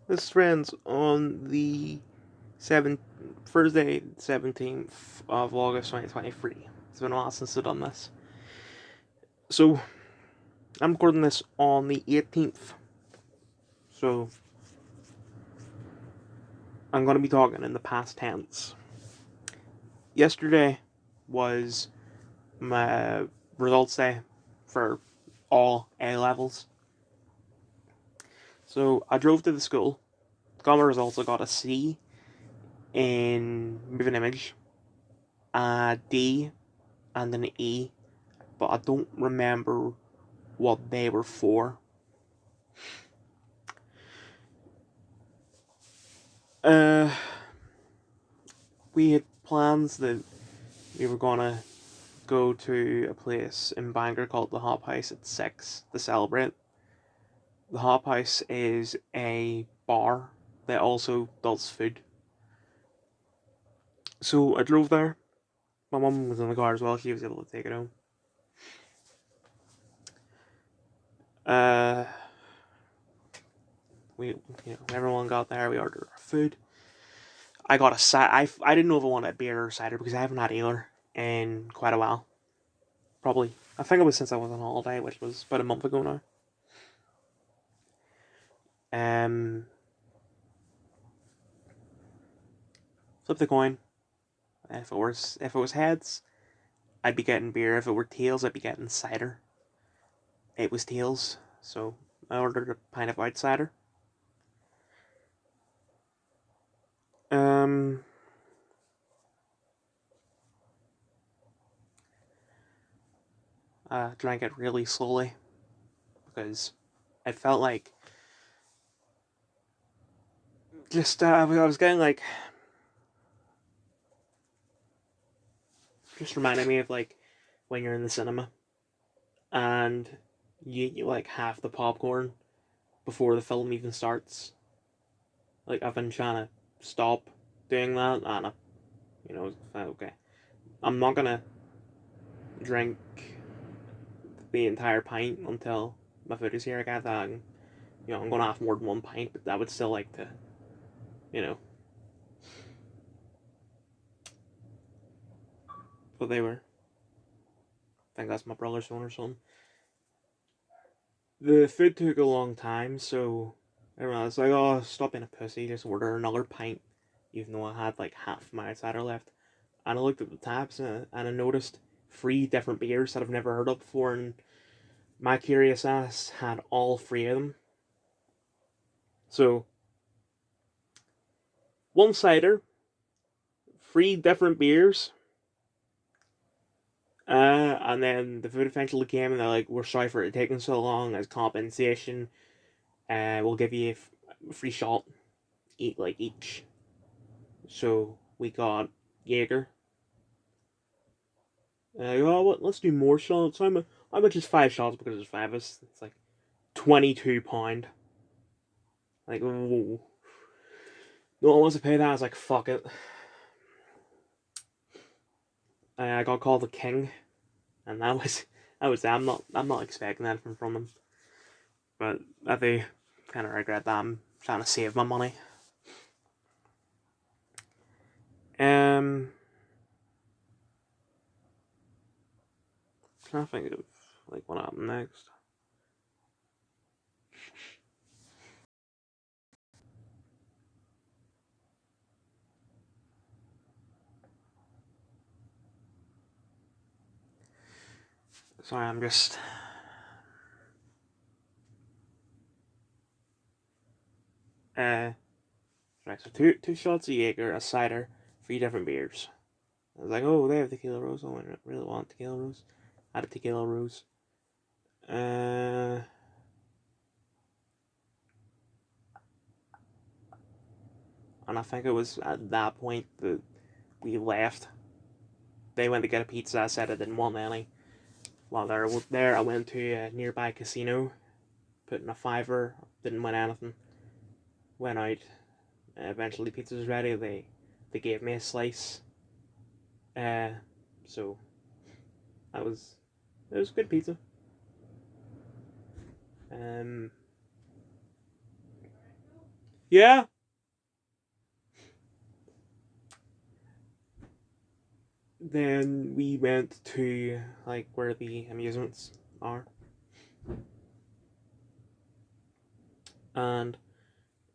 This is friends on the 7th, Thursday, 17th of August 2023. It's been a while since I've done this. So, I'm recording this on the 18th. So, I'm going to be talking in the past tense. Yesterday was my results day for all A levels. So, I drove to the school, got my results, I got a C in moving image, a D, and an E, but I don't remember what they were for. We had plans that we were gonna go to a place in Bangor called the Hop House at 6 to celebrate. The Hop House is a bar that also does food. So I drove there. My mum was in the car as well, she was able to take it home. Uh, everyone got there, we ordered our food. I got a cider. I didn't know if I wanted a beer or cider because I haven't had either in quite a while. Probably, I think it was since I was on holiday, which was about a month ago now. Flip the coin. If it was heads, I'd be getting beer. If it were tails, I'd be getting cider. It was tails, so I ordered a pint of white cider. Drank it really slowly because I felt like I was getting like just reminded me of like when you're in the cinema and you eat like half the popcorn before the film even starts. Like I've been trying to stop doing that, and okay, I'm not gonna drink the entire pint until my food is here. I got that. And, I'm gonna have more than one pint, but I would still like to, you know. But they were. I think that's my brother's phone or something. The food took a long time, so everyone was like, "Oh, stop being a pussy, just order another pint." Even though I had like half my cider left, and I looked at the tabs and I noticed 3 different beers that I've never heard of before, and my curious ass had all 3 of them. So, one cider, 3 different beers, and then the food eventually came, and they're like, "We're sorry for it taking so long. As compensation, we'll give you a free shot, eat like each." So we got Jaeger. Oh, what? Let's do more shots. How much is 5 shots? Because there's 5 of us. It's like £22. Like, whoa. No one wants to pay that. I was like, fuck it. I got called the king, and that was. I'm not expecting anything from him. But I do kind of regret that. I'm trying to save my money. Trying to think of like what happened next. Sorry, I'm just. Right, so two shots of Jaeger, a cider, 3 different beers. I was like, oh, they have tequila rose. Oh, I really want tequila rose. I had a tequila rose. Uh, and I think it was at that point that we left. They went to get a pizza. I said I didn't want any. While they were there, I went to a nearby casino, put in a fiver, didn't win anything. Went out. Eventually, pizza was ready. They gave me a slice. Uh, so that was it was good pizza. Um, Yeah. Then we went to like where the amusements are, and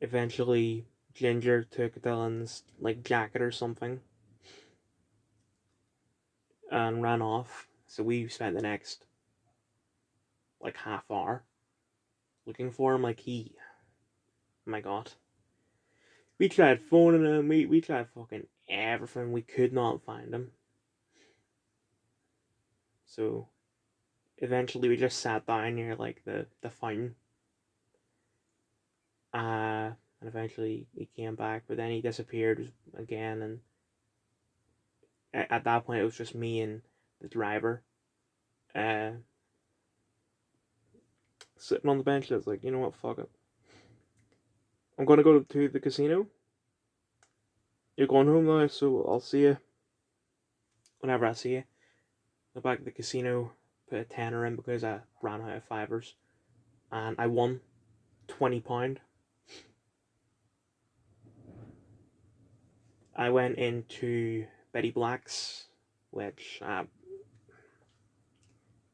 eventually Ginger took Dylan's like jacket or something and ran off. So we spent the next like half hour looking for him. Like oh my god, we tried phoning him. We tried fucking everything. We could not find him. So eventually we just sat down near like the fountain. And eventually he came back, but then he disappeared again. And at that point, it was just me and the driver, uh, sitting on the bench. I was like, you know what, fuck it. I'm gonna go to the casino. You're going home now, so I'll see you whenever I see you. Go back to the casino, put a tenner in because I ran out of fivers, and I won £20. I went into Betty Black's, which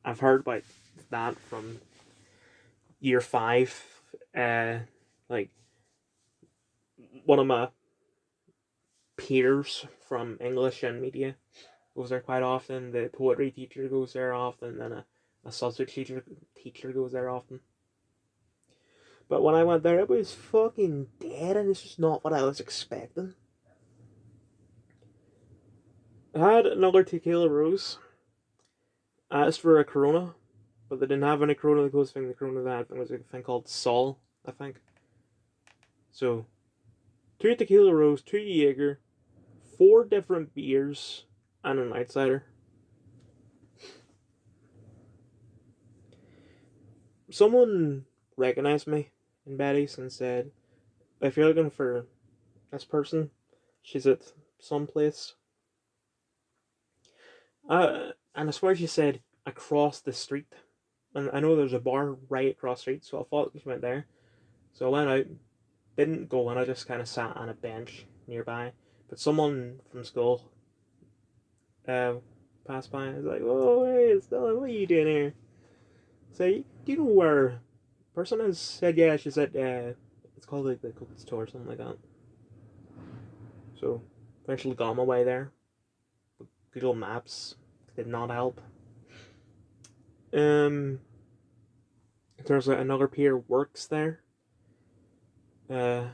I've heard about that from year 5. Like one of my peers from English and media goes there quite often. The poetry teacher goes there often, and a subject teacher goes there often. But when I went there, it was fucking dead, and it's just not what I was expecting. I had another tequila rose. I asked for a Corona, but they didn't have any Corona. The closest thing the Corona they had was a thing called Sol, I think. So, 2 tequila rose, 2 Jaeger, 4 different beers, and an outsider. Someone recognized me in Betty's and said, if you're looking for this person, she's at some place. And I swear she said across the street. And I know there's a bar right across the street, so I thought she went there. So I went out, didn't go in, I just kind of sat on a bench nearby. But someone from school passed by and was like, oh, hey, it's Dylan, what are you doing here? So, do you know where person is? Said, yeah, she said, it's called like the Cook's Store or something like that. So, eventually got my way there. But Google Maps did not help. There's another peer works there. They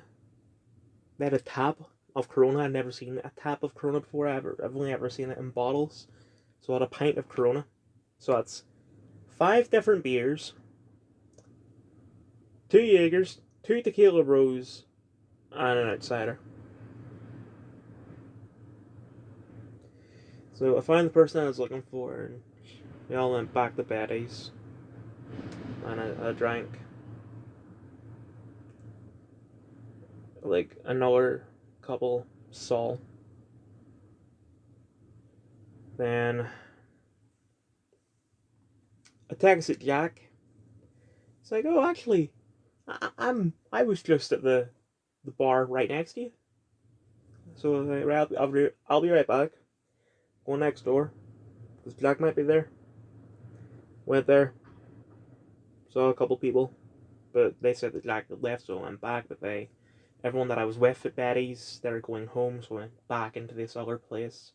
had a tap of Corona. I'd never seen a tap of Corona before. I've only ever seen it in bottles. So I had a pint of Corona. So that's 5 different beers, 2 Jaegers, 2 tequila rose, and an outsider. So I found the person I was looking for, and we all went back to Betty's, and I drank like another couple Sol. Then I texted Jack. It's like, oh, actually, I was just at the bar right next to you. So I'll be right back. Go next door, because Jack might be there. Went there, saw a couple people, but they said that Jack had left, so I went back. But everyone that I was with at Betty's, they're going home, so I went back into this other place.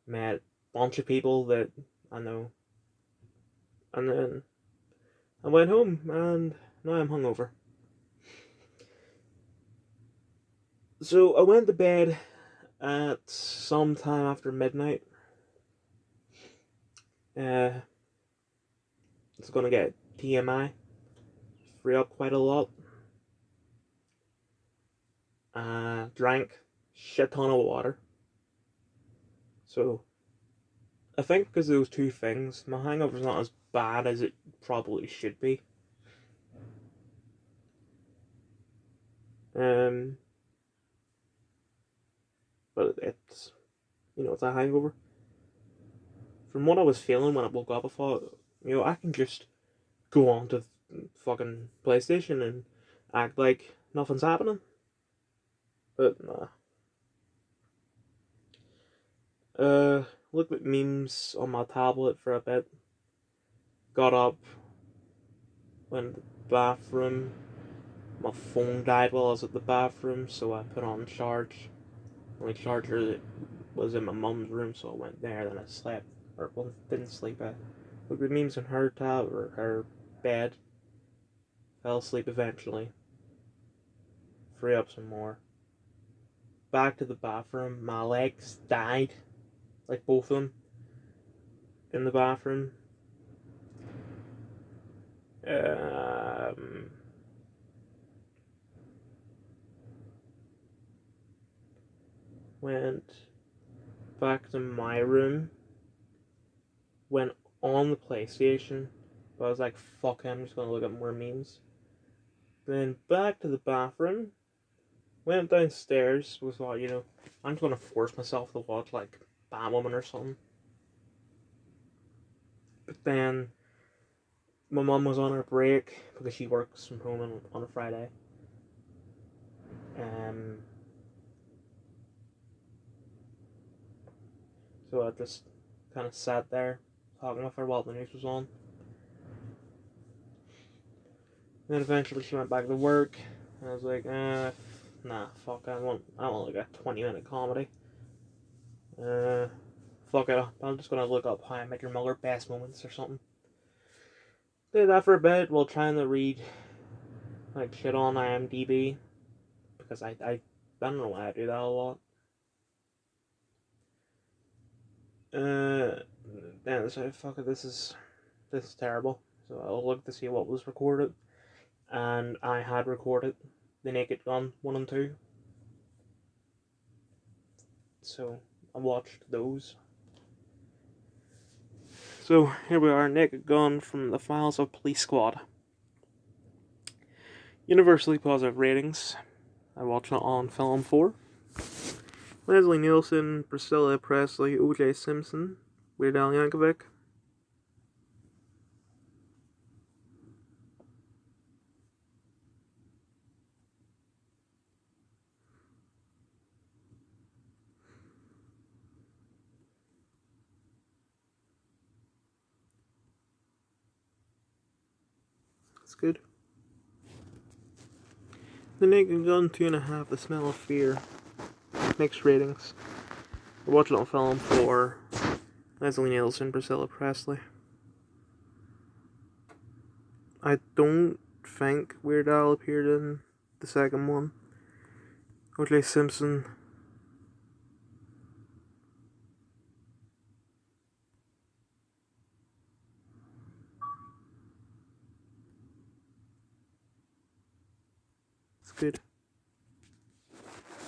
Met a bunch of people that I know, and then I went home, and now I'm hungover. So I went to bed at some time after midnight. It's gonna get TMI. Free up quite a lot. Drank shit ton of water. So I think because of those 2 things, my hangover's not as bad as it probably should be. But it's it's a hangover. From what I was feeling when I woke up, I thought, I can just go on to fucking PlayStation and act like nothing's happening. But nah. Looked at memes on my tablet for a bit. Got up, went to the bathroom. My phone died while I was at the bathroom, so I put on charge. My charger was in my mum's room, so I went there. Then I slept, or well, didn't sleep. I looked at memes on her tab or her bed. Fell asleep eventually. Free up some more. Back to the bathroom. My legs died, like both of them, in the bathroom. Um, went back to my room. Went on the PlayStation, but I was like, fuck it, I'm just gonna look at more memes. Then back to the bathroom. Went downstairs. Was like, I'm just gonna force myself to watch like Batwoman or something. But then my mum was on her break because she works from home on a Friday. Um, so I just kind of sat there talking with her while the news was on. Then eventually she went back to work, and I was like, nah, fuck, I want like a 20-minute comedy. Fuck it, I'm just gonna look up How I Met Your Mother best moments or something. Did that for a bit while trying to read like shit on IMDb because I don't know why I do that a lot. Then so fuck it, this is terrible. So I'll look to see what was recorded, and I had recorded The Naked Gun 1 and 2. So I watched those. So here we are, Naked Gun from the files of Police Squad. Universally positive ratings. I watched it on Film 4. Leslie Nielsen, Priscilla Presley, O.J. Simpson, Weird Al Yankovic. That's good. The Naked Gun 2.5, The Smell of Fear. Mixed ratings. I watched it on Film 4. Leslie Nielsen, Priscilla Presley. I don't think Weird Al appeared in the second one. O.J. Simpson. It's good.